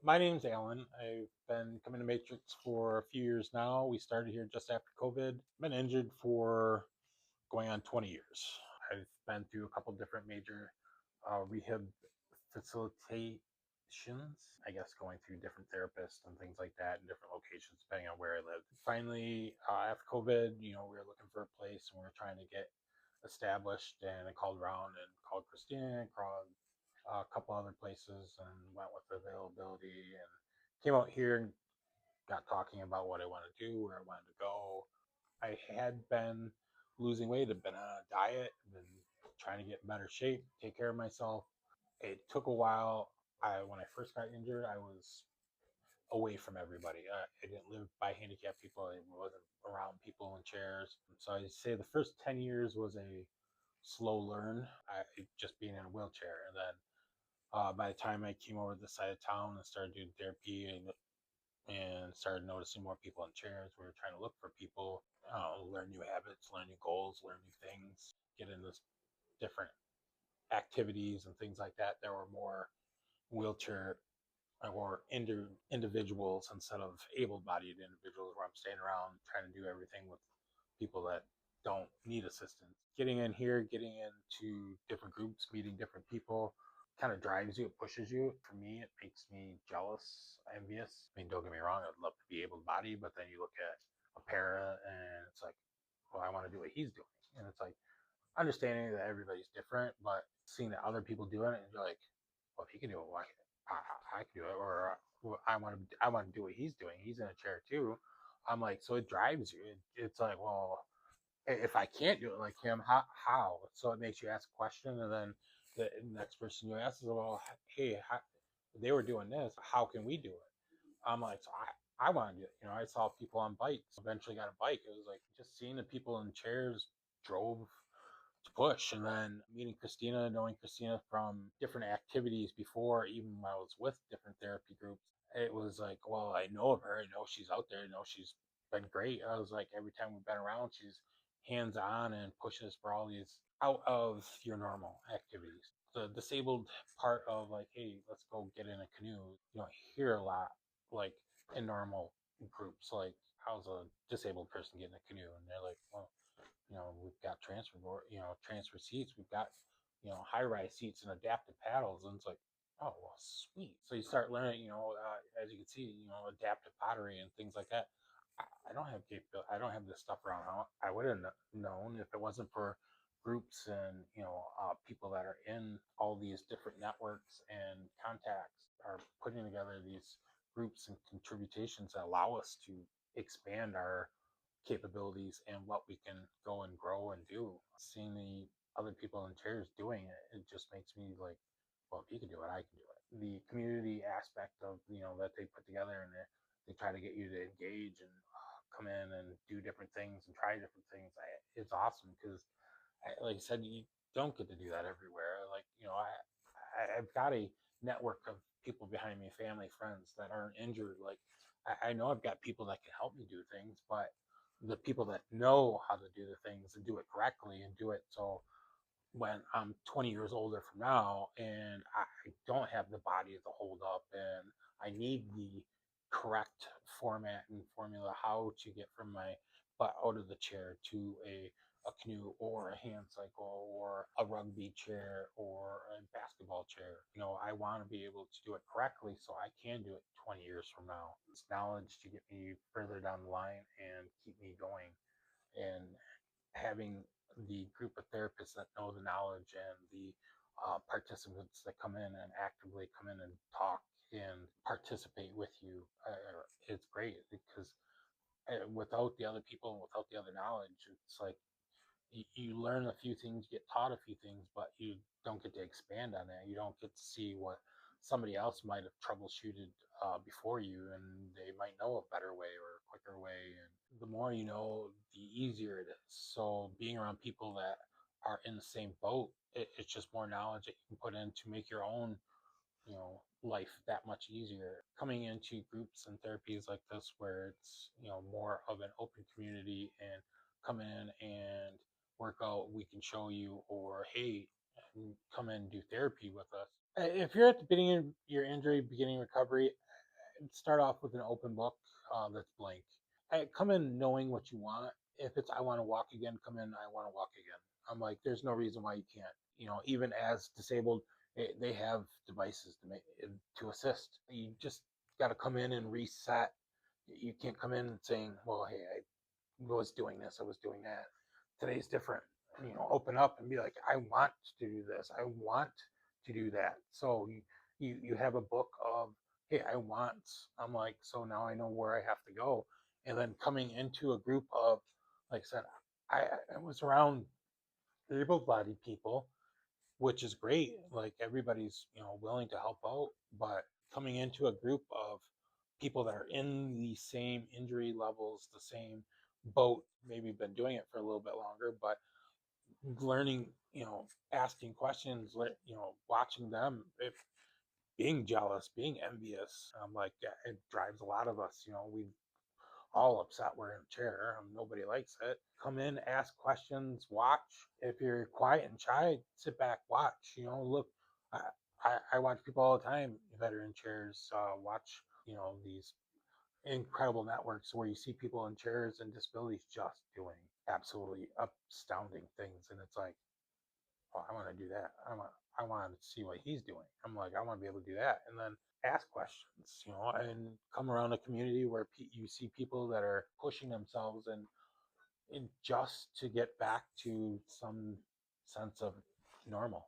My name's Allan. I've been coming to Matrix for a few years now. We started here just after COVID. Been injured for going on 20 years. I've been through a couple different major rehab facilitations, I guess, going through different therapists and things like that in different locations depending on where I lived. Finally, after COVID, we were looking for a place and we were trying to get established, and I called around and called Christina and called a couple other places and went with availability and came out here and got talking about what I want to do, where I wanted to go. I had been losing weight, had been on a diet, been trying to get in better shape, take care of myself. It took a while. When I first got injured, I was away from everybody. I didn't live by handicapped people. I wasn't around people in chairs. So I'd say the first 10 years was a slow learn, just being in a wheelchair. And then by the time I came over to the side of town and started doing therapy and started noticing more people in chairs, we were trying to look for people, learn new habits, learn new goals, learn new things, get into different activities and things like that. There were more wheelchair or individuals instead of able-bodied individuals, where I'm staying around trying to do everything with people that don't need assistance. Getting in here, getting into different groups, meeting different people kind of drives you, it pushes you. For me, it makes me jealous, envious. I mean, don't get me wrong, I'd love to be able-bodied, but then you look at a para and it's like, well, I want to do what he's doing. And it's like, understanding that everybody's different, but seeing that other people doing it, and you're like, well, if he can do it, why I can do it, or I want to do what he's doing. He's in a chair too. I'm like, so it drives you. It's like, well, if I can't do it like him, how? So it makes you ask a question, and then the next person you ask is, well, hey, they were doing this. How can we do it? I'm like, so I want to do it. I saw people on bikes. Eventually got a bike. It was like just seeing the people in chairs drove to push. And then meeting Christina, knowing Christina from different activities before, even when I was with different therapy groups, it was like, well, I know of her. I know she's out there. I know she's been great. I was like, every time we've been around, she's hands on and pushes for all these out of your normal activities. The disabled part of like, hey, let's go get in a canoe. You don't hear a lot like in normal groups. Like, how's a disabled person getting a canoe? And they're like, well, we've got transfer seats, we've got, high rise seats and adaptive paddles. And it's like, oh, well, sweet. So you start learning, as you can see, adaptive pottery and things like that. I don't have capability. I don't have this stuff around. I would have known if it wasn't for groups and, people that are in all these different networks and contacts are putting together these groups and contributions that allow us to expand our capabilities and what we can go and grow and do. Seeing the other people in chairs doing it, it just makes me like, well, if you can do it, I can do it. The community aspect of, that they put together, and they try to get you to engage and come in and do different things and try different things. It's awesome because, like I said, you don't get to do that everywhere. Like, I've got a network of people behind me, family, friends that aren't injured. Like, I know I've got people that can help me do things, but the people that know how to do the things and do it correctly and do it so when I'm 20 years older from now and I don't have the body to hold up and I need the correct format and formula how to get from my butt out of the chair to a canoe or a hand cycle or a rugby chair or a basketball chair. I want to be able to do it correctly so I can do it 20 years from now. It's knowledge to get me further down the line and keep me going. And having the group of therapists that know the knowledge and the participants that come in and actively come in and talk and participate with you, it's great because without the other people and without the other knowledge, it's like you learn a few things, get taught a few things, but you don't get to expand on that. You don't get to see what somebody else might have troubleshooted before you, and they might know a better way or a quicker way. And the more you know, the easier it is. So being around people that are in the same boat, it's just more knowledge that you can put in to make your own life that much easier. Coming into groups and therapies like this where it's more of an open community and come in and work out, we can show you, or hey, come in and do therapy with us. If you're at the beginning of your injury, beginning recovery, start off with an open book that's blank. Come in knowing what you want. If it's I want to walk again, come in I want to walk again. I'm like, there's no reason why you can't. Even as disabled, they have devices to assist. You just got to come in and reset. You can't come in saying, well, hey, I was doing this, I was doing that. Today's different. Open up and be like, I want to do this, I want to do that. So you have a book of, hey, I want. I'm like, so now I know where I have to go. And then coming into a group of, like I said, I was around able-bodied people, which is great. Like everybody's, willing to help out, but coming into a group of people that are in the same injury levels, the same boat, maybe been doing it for a little bit longer, but learning, asking questions, watching them, if being jealous, being envious, like it drives a lot of us. We all upset we're in a chair. Nobody likes it. Come in, ask questions, watch. If you're quiet and shy, sit back, watch. Look. I watch people all the time that are in chairs. Watch, these incredible networks where you see people in chairs and disabilities just doing absolutely astounding things, and it's like, oh, I want to do that. I want to see what he's doing. I'm like, I want to be able to do that, and then ask questions, and come around a community where you see people that are pushing themselves and just to get back to some sense of normal.